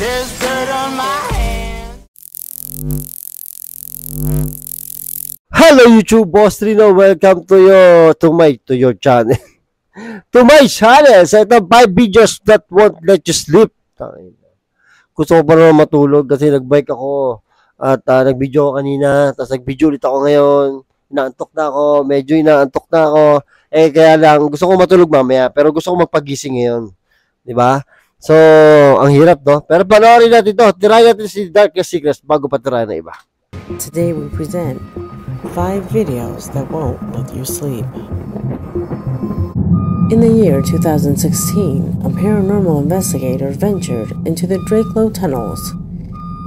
There's dirt on my hands. Hello YouTube, Boss Rino. Welcome to your channel. To my channel. Sa itong 5 videos that won't let you sleep. Gusto ko pa naman matulog kasi nagbike ako at nag-video ako kanina, tapos nag-video ulit ako ngayon. Inaantok na ako, medyo inaantok na ako. Kaya lang gusto ko matulog mamaya, pero gusto ko magpagising ngayon. 'Di ba? So, ang hirap, no? Pero panoorin natin ito. Tirayan natin si Darkest Secrets bago pa tirayan na iba. Today we present 5 videos that won't let you sleep. In the year 2016, a paranormal investigator ventured into the Drakelow Tunnels,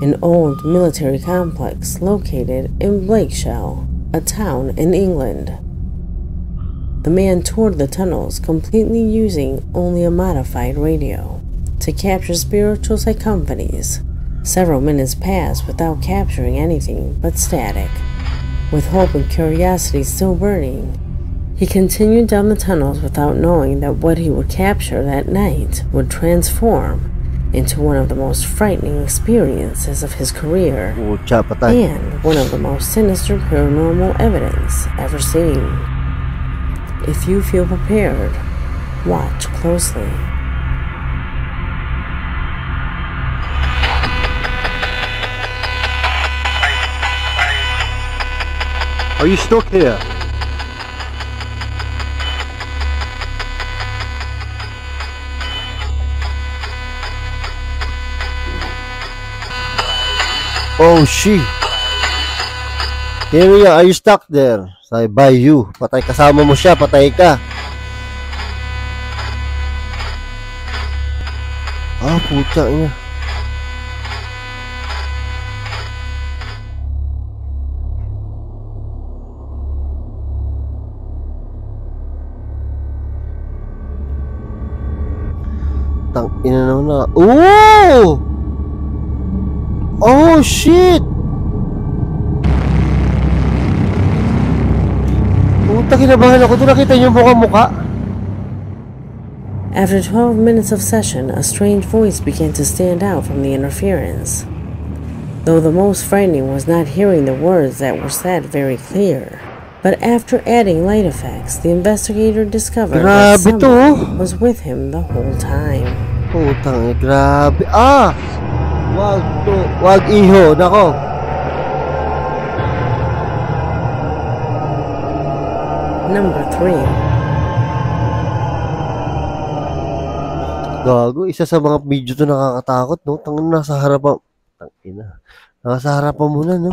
an old military complex located in Blakeshell, a town in England. The man toured the tunnels completely using only a modified radio to capture spiritual psychophonies. Several minutes passed without capturing anything but static. With hope and curiosity still burning, he continued down the tunnels without knowing that what he would capture that night would transform into one of the most frightening experiences of his career and one of the most sinister paranormal evidence ever seen. If you feel prepared, watch closely. Are you stuck here? Oh shit. Here, are you stuck there? Say by you. Patay, kasama mo siya, patay ka. Ah, puta niya. Tang ina naman na. Oh! Oh shit! Puta, kinabahan ako. Doon nakita niyo mukha-mukha. After 12 minutes of session, a strange voice began to stand out from the interference. Though the most frightening was not hearing the words that were said very clear. But after adding light effects, the investigator discovered that someone was with him the whole time. Putang, grabe. Ah! Wag iho, nako. Number 3. Gago, isa sa mga video to nakakatakot, no? Tangin, nasa harapan. Tangina. Nasa harapan mo na, no?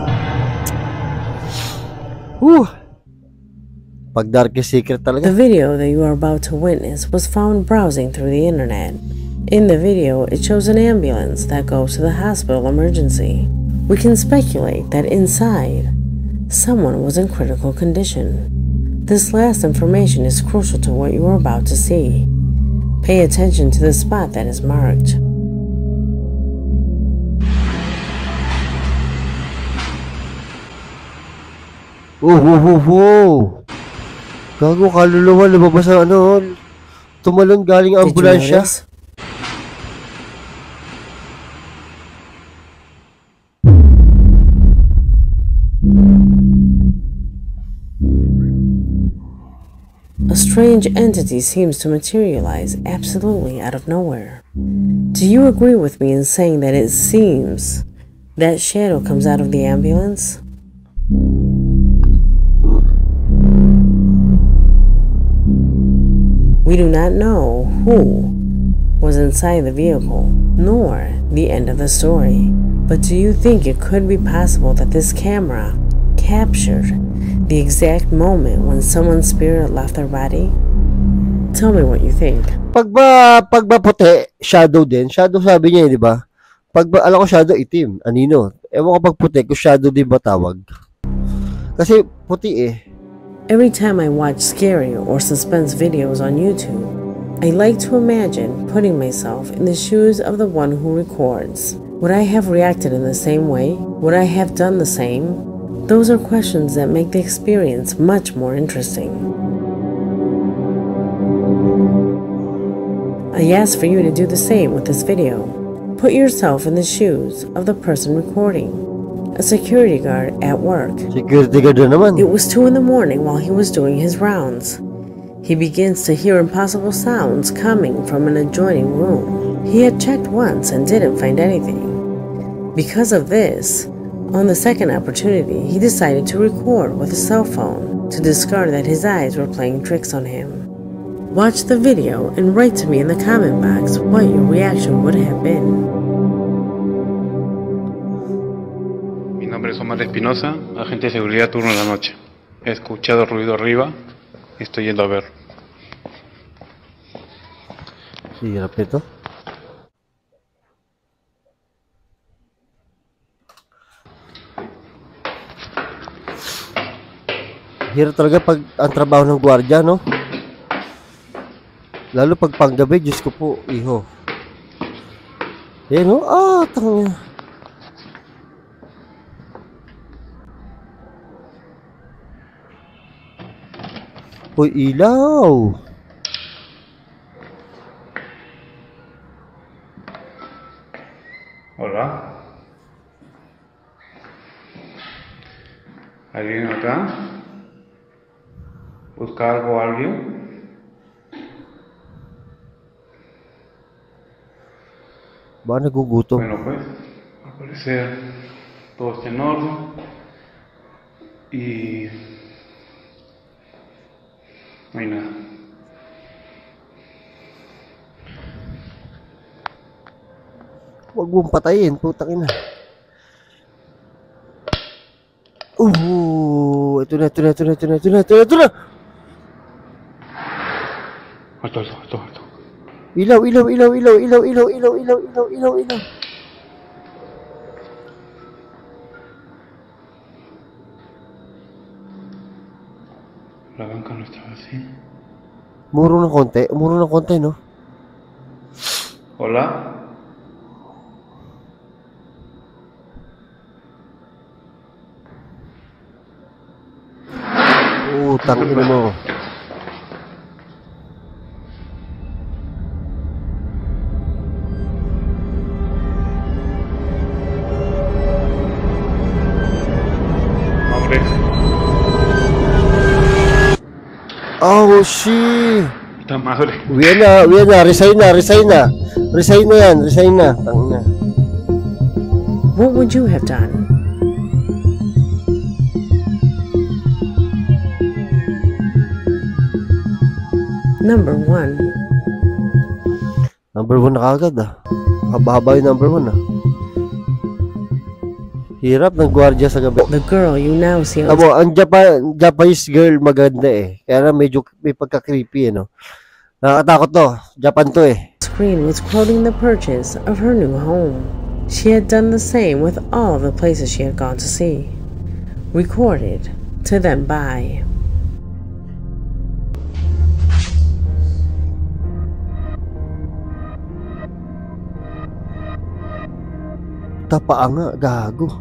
Pag Darkest Secret talaga. The video that you are about to witness was found browsing through the internet. In the video, it shows an ambulance that goes to the hospital emergency. We can speculate that inside, someone was in critical condition. This last information is crucial to what you are about to see. Pay attention to the spot that is marked. Whoa. Gago, kaluluwa, lumabas ang tumalon galing ang ambulansya. A strange entity seems to materialize absolutely out of nowhere. Do you agree with me in saying that it seems that shadow comes out of the ambulance? We do not know who was inside the vehicle, nor the end of the story. But do you think it could be possible that this camera captured the exact moment when someone's spirit left their body? Tell me what you think. Pag ba puti, shadow din. Shadow sabi niya, di ba? Alam ko shadow itim, anino. Ewan ko pag puti, kung shadow din ba tawag. Kasi puti eh. Every time I watch scary or suspense videos on YouTube, I like to imagine putting myself in the shoes of the one who records. Would I have reacted in the same way? Would I have done the same? Those are questions that make the experience much more interesting. I ask for you to do the same with this video. Put yourself in the shoes of the person recording, a security guard at work. Security guard na naman. It was 2 in the morning while he was doing his rounds. He begins to hear impossible sounds coming from an adjoining room. He had checked once and didn't find anything. Because of this, on the second opportunity, he decided to record with a cell phone to discard that his eyes were playing tricks on him. Watch the video and write to me in the comment box what your reaction would have been. Mi nombre es Omar Espinosa, agente de seguridad turno en la noche. He escuchado ruido arriba y estoy yendo a ver. Sí, repito. Hirap talaga pag ang trabaho ng gwardiya, no? Lalo pag panggabi, Diyos ko po, iho. Ayan, no? Ah, tanga. Uy, ilaw. Hola. ¿Alguien acá? ¿Busca algo o alguien? Ba, nagugutom. Bueno, pues, al parecer todo está en orden y no hay nada. Huwag mong patayin, putang ina. Ito na. Alto. Ilaw. La banca no estaba así. Muro ng konti, no? Hola. Tangin mo. Hombre. Oh, shit. Puta madre. Uwi na. Resign na. Resign na. Tangin na. What would you have done? Number 1. Number 1 na kagad, ah. Haba-haba yung number 1, ah. Hirap ng gwardiya sa gabi. The girl you now see on Amo, ang Japanese girl maganda eh. Kaya na medyo may pagka-creepy, eh, no? Nakakatakot to. Japan to eh. screen was quoting the purchase of her new home. She had done the same with all the places she had gone to see. Recorded to then buy. Tapaa nga, gago.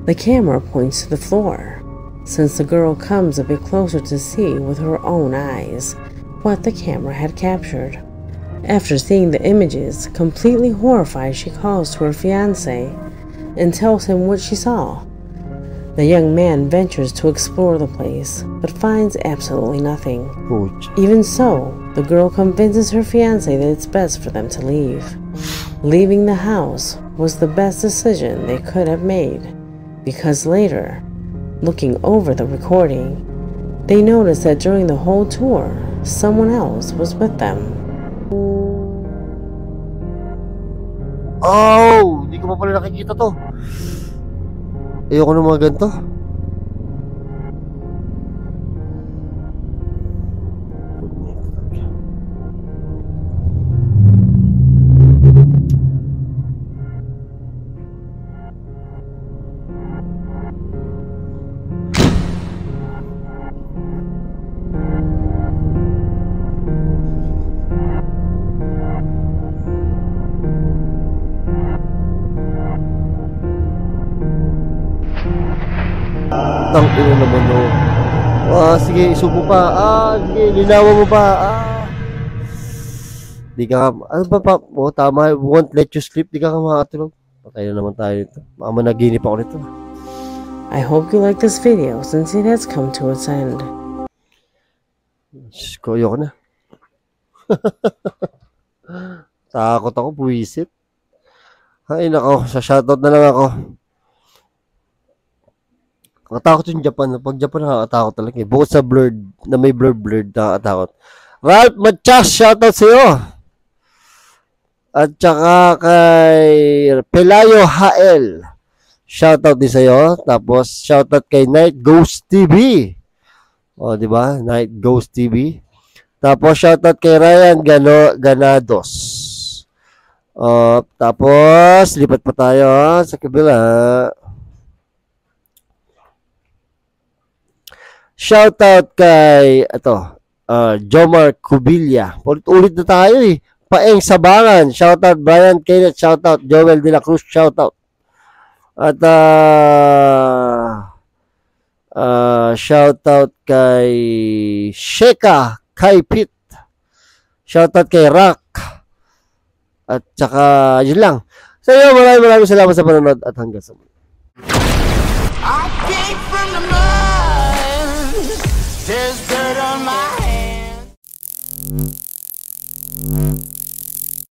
The camera points to the floor, since the girl comes a bit closer to see with her own eyes what the camera had captured. After seeing the images, completely horrified, she calls to her fiancé and tells him what she saw. The young man ventures to explore the place, but finds absolutely nothing. Puch. Even so, the girl convinces her fiancé that it's best for them to leave. Leaving the house was the best decision they could have made, because later, looking over the recording, they noticed that during the whole tour, someone else was with them. Oh! Hindi ko pa pala nakikita to. Ayoko ng mga ganito. Tangina naman, no. Sige, isubo pa. Sige, linawan mo pa. Di ka, ano ba pa? Oo, tama. Won't let you sleep. Di ka makatulog. Patay na naman tayo nito. Baka managinip ako nito. I hope you like this video since it has come to its end. Diyos ko, ayoko na. Takot ako, buwisit. Ay, nako, sa shoutout na lang ako. Nakatakot yung Japan. Pag Japan, nakakatakot talaga. Bukod sa blurred, na may blurred, nakakatakot. Ralph Machas, shoutout sa'yo. At saka kay Pelayo HL. Shoutout din sa'yo. Tapos, shoutout kay Night Ghost TV. O, di ba? Night Ghost TV. Tapos, shoutout kay Ryan Ganados. Tapos, lipat pa tayo sa kabila. Shoutout kay, Jomar Cubilla. Ulit na tayo eh. Paeng Sabangan. Shoutout Brian Kenneth. Shoutout Joel De La Cruz. Shoutout. At, shoutout kay Sheka Kaipit. Shoutout kay Rock. At saka, yun lang. So, maraming salamat sa panonood at hanggang sa muli.